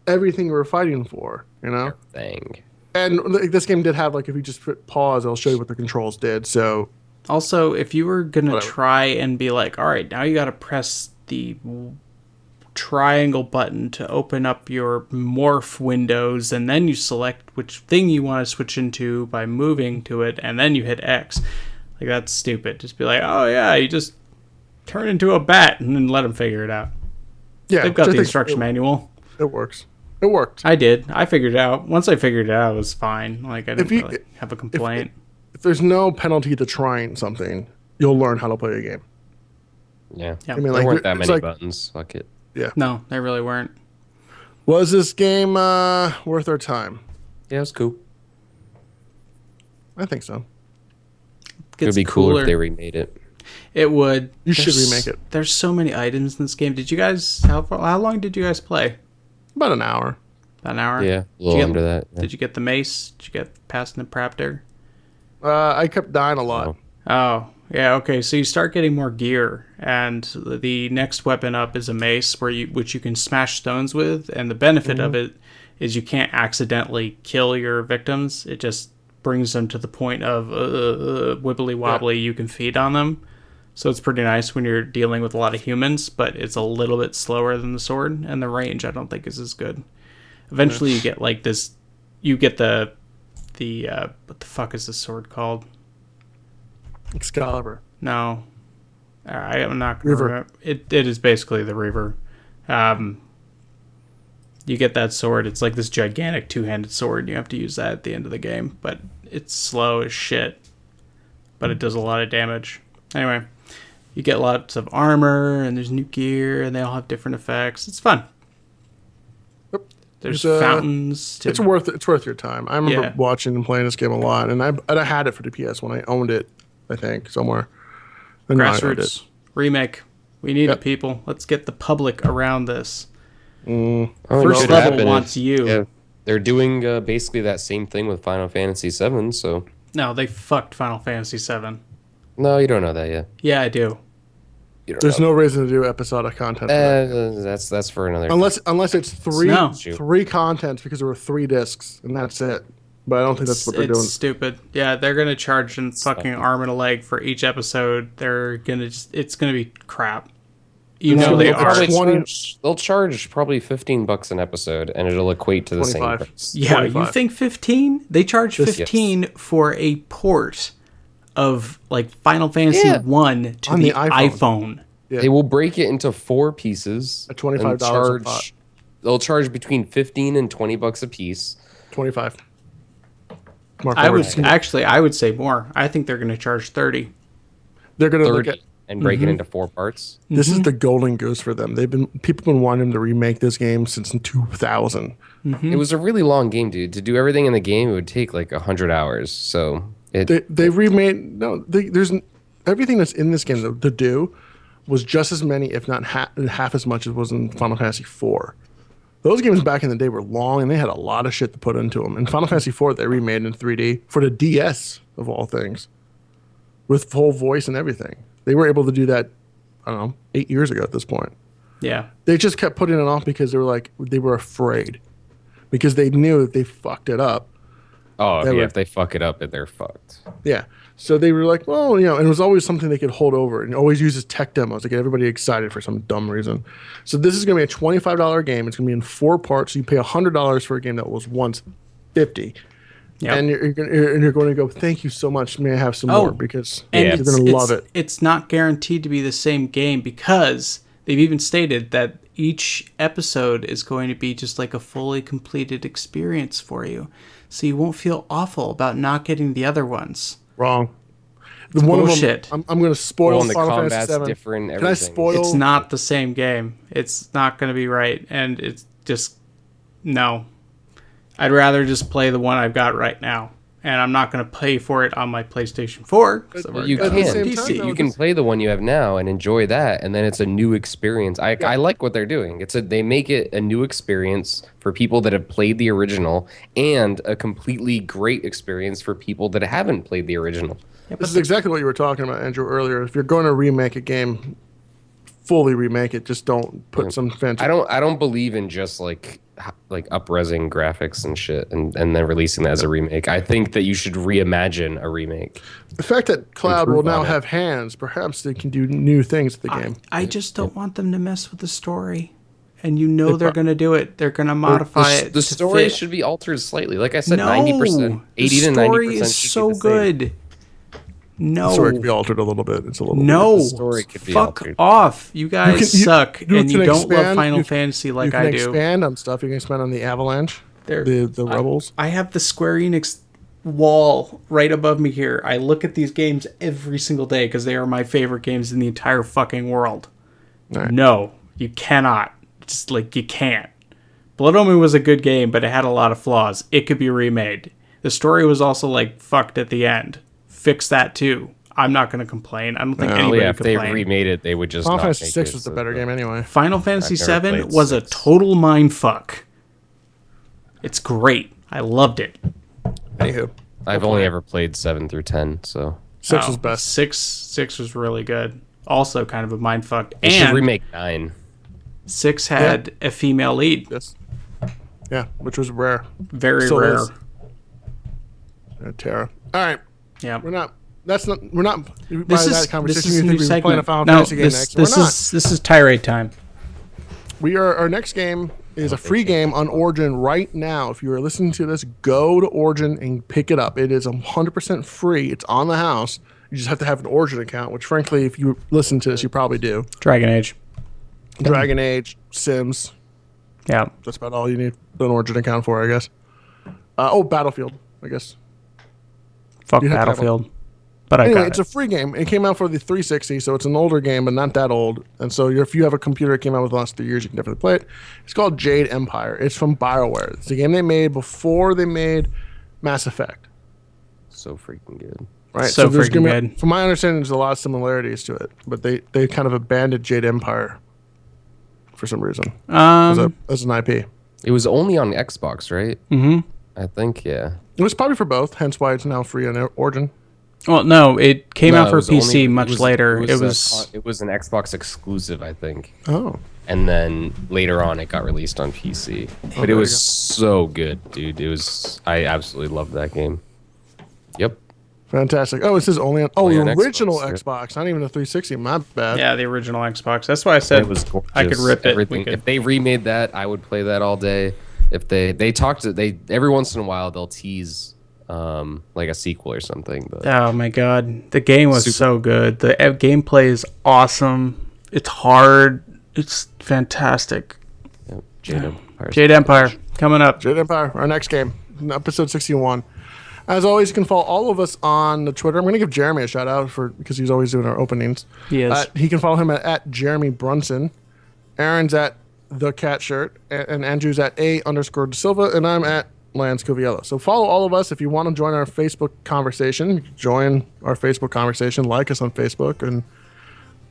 everything we were fighting for, you know? Thing. And like, this game did have like, if you just put pause, it'll show you what the controls did. So Also, if you were gonna Whatever. try and be like, all right, now you got to press the triangle button to open up your morph windows, and then you select which thing you want to switch into by moving to it, and then you hit X. Like, that's stupid. Just be like, oh yeah, you just turn into a bat and then let them figure it out. yeah, They've got which I the think instruction manual. It works. It worked. I did. I figured it out. Once I figured it out, it was fine. Like, I didn't you- really have a complaint. If there's no penalty to trying something, you'll learn how to play a game. Yeah. Yeah. I mean, There like, weren't that it's many like, buttons. Fuck it. No, they really weren't. was this game worth our time? Yeah, it was cool. I think so. It would be cooler if they remade it. It would. You should remake it. There's so many items in this game. Did you guys how long did you guys play? About an hour. About an hour? Yeah, a little under that. Yeah. Did you get the mace? Did you get past the Raptor? I kept dying a lot. Oh, yeah, okay. So you start getting more gear, and the next weapon up is a mace which you can smash stones with, and the benefit of it is you can't accidentally kill your victims. It just brings them to the point of wibbly wobbly. You can feed on them. So it's pretty nice when you're dealing with a lot of humans, but it's a little bit slower than the sword, and the range I don't think is as good. Eventually you get like this, you get the what the fuck is this sword called? Excalibur. No. I'm not going to remember. It is basically the Reaver. You get that sword. It's like this gigantic two-handed sword. You have to use that at the end of the game, but it's slow as shit. But it does a lot of damage. Anyway, you get lots of armor, and there's new gear, and they all have different effects. It's fun. Yep. There's fountains. It's worth your time. I remember watching and playing this game a lot, and I had it for the PS when I owned it, I think, somewhere. And Grassroots remake. We need it, people. Let's get the public around this. First level wants you. Yeah, they're doing basically that same thing with Final Fantasy VII, so... No, they fucked Final Fantasy VII. No, you don't know that yet. Yeah, I do. There's no reason to do episodic content. That's for another. Unless it's three contents because there were 3 discs and that's it. But I don't think that's what they're doing. It's stupid. Yeah, they're gonna charge a fucking arm and a leg for each episode. They're gonna it's gonna be crap. They are. They'll charge probably $15 an episode, and it'll equate to the 25. Same price. Yeah, 25. You think 15? They charge 15 for a port of like Final Fantasy 1 to the iPhone. Yeah. They will break it into 4 pieces. At $25 They'll charge between $15 and $20 a piece. 25. I would say more. I think they're going to charge 30. They're going to look at and break it into 4 parts. This is the golden goose for them. People have been wanting them to remake this game since 2000. It was a really long game, dude. To do everything in the game, it would take like 100 hours. So they remade there's everything that's in this game to do was just as many, if not half as much as was in Final Fantasy IV. Those games back in the day were long, and they had a lot of shit to put into them. And Final Fantasy IV, they remade in 3D for the DS, of all things, with full voice and everything. They were able to do that, I don't know, 8 years ago at this point. Yeah. They just kept putting it off because they were afraid. Because they knew that they fucked it up. Oh, yeah, if they fuck it up, they're fucked. Yeah. So they were like, well, and it was always something they could hold over and always use as tech demos to get everybody excited for some dumb reason. So this is going to be a $25 game. It's going to be in 4 parts. So you pay $100 for a game that was once $50. Yep. And you're going to go, thank you so much. May I have some more? Because you're going to love it. It's not guaranteed to be the same game because they've even stated that each episode is going to be just like a fully completed experience for you. So you won't feel awful about not getting the other ones. Wrong. Bullshit. I'm going to spoil the Final combat's Fantasy VII. different. Can I spoil? It's not the same game. It's not going to be right. And it's just, no. I'd rather just play the one I've got right now. And I'm not going to pay for it on my PlayStation 4. You can. You can play the one you have now and enjoy that, and then it's a new experience. I like what they're doing. They make it a new experience for people that have played the original, and a completely great experience for people that haven't played the original. Yeah, this is exactly what you were talking about, Andrew, earlier. If you're going to remake a game, fully remake it. Just don't put some fancy. I don't believe in just like up-resing graphics and shit and then releasing that as a remake. I think that you should reimagine a remake. The fact that Cloud will now have hands, perhaps they can do new things to the game. I just don't want them to mess with the story. And they're going to do it. They're going to modify it. The story should be altered slightly. Like I said, 90%. 80 to 90% story is so good. No. The story could be altered a little bit. It's a little no. bit. The story could be Fuck altered. off. You guys suck, and you don't love Final Fantasy like I do. You can expand on stuff. You can expand on the Avalanche, the Rebels. I have the Square Enix wall right above me here. I look at these games every single day because they are my favorite games in the entire fucking world. Right. No, you cannot. Just you can't. Blood Omen was a good game, but it had a lot of flaws. It could be remade. The story was also fucked at the end. Fix that too. I'm not going to complain. I don't think No. anybody Yeah, if they complain. remade it, they would just Final not Fantasy make VI it, was the so better game anyway. Final Fantasy I've never VII played was a 6. total mind fuck. It's great. I loved it. Anywho, I've only ever played 7 through 10, so 6 was best. Six was really good. Also kind of a mind fuck. they should And remake 9. 6 had a female lead. Yes. Yeah, which was rare. Very Still rare. is. Terra. All right, Yeah. we're not. That's not. We're not. This by is that conversation, a you new think we're playing a segment. Final No, Fantasy game next. this We're not. is tirade time. We are. Our next game is a free game on Origin right now. If you are listening to this, go to Origin and pick it up. It is 100% free. It's on the house. You just have to have an Origin account, which frankly, if you listen to this, you probably do. Dragon Age. Dragon Age, Sims. Yeah. That's about all you need an Origin account for, I guess. Oh, Battlefield, I guess. Fuck You have to have Battlefield. But I Anyway, got it's it. a free game. It came out for the 360, so it's an older game, but not that old. And so if you have a computer that came out within the last 3 years, you can definitely play it. It's called Jade Empire. It's from BioWare. It's a game they made before they made Mass Effect. So freaking good. Right? So there's freaking gonna be, good. from my understanding, there's a lot of similarities to it, but they kind of abandoned Jade Empire for some reason as an IP. It was only on Xbox, right? Mm-hmm. I think, yeah. It was probably for both, hence why it's now free on Origin. Well, no, it came No, out it for was PC only- much later. It a was it was an Xbox exclusive, I think. Oh. And then later on, it got released on PC. But it there was you go. so good, dude. I absolutely loved that game. Yep. Fantastic. Oh, it says only on Only the on original Xbox, Xbox, not even the 360. My bad. yeah, the original Xbox. That's why I said It was gorgeous. I could rip it. Everything. We could- If they remade that, I would play that all day. If they talked to every once in a while they'll tease like a sequel or something. But Oh my god, the game was Super- so good. The gameplay is awesome. It's hard. It's fantastic. yep, Jade Empire. Jade Empire coming up. Jade Empire, our next game, episode 61. As always, you can follow all of us on the Twitter. I'm going to give Jeremy a shout out because he's always doing our openings. He is. He can follow him at Jeremy Brunson. Aaron's at The Cat Shirt, and Andrew's at A_De Silva, and I'm at Lance Coviello. So follow all of us if you want to join our Facebook conversation. Join our Facebook conversation. Like us on Facebook and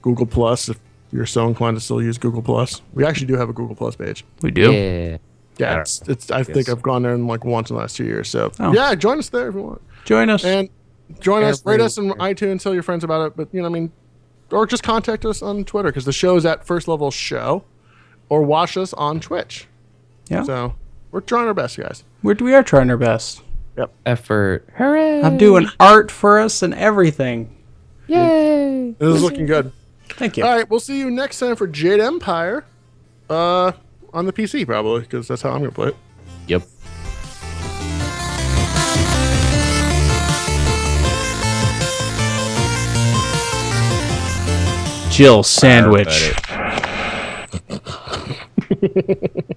Google Plus if you're so inclined to still use Google Plus. We actually do have a Google Plus page. We do. Yeah. Yeah, I think I've gone there in like once in the last 2 years. So yeah, join us there if you want. Join us. And join us, rate us on Everywhere. iTunes, tell your friends about it. But you know, what I mean, or just contact us on Twitter because the show is at First Level Show, or watch us on Twitch. Yeah. So we're trying our best, guys. We are trying our best. Effort. Hooray! I'm doing art for us and everything. Yay! This is looking good. Thank you. All right, we'll see you next time for Jade Empire, on the PC probably because that's how I'm gonna play it. Yep. Jill Sandwich. Fire at it.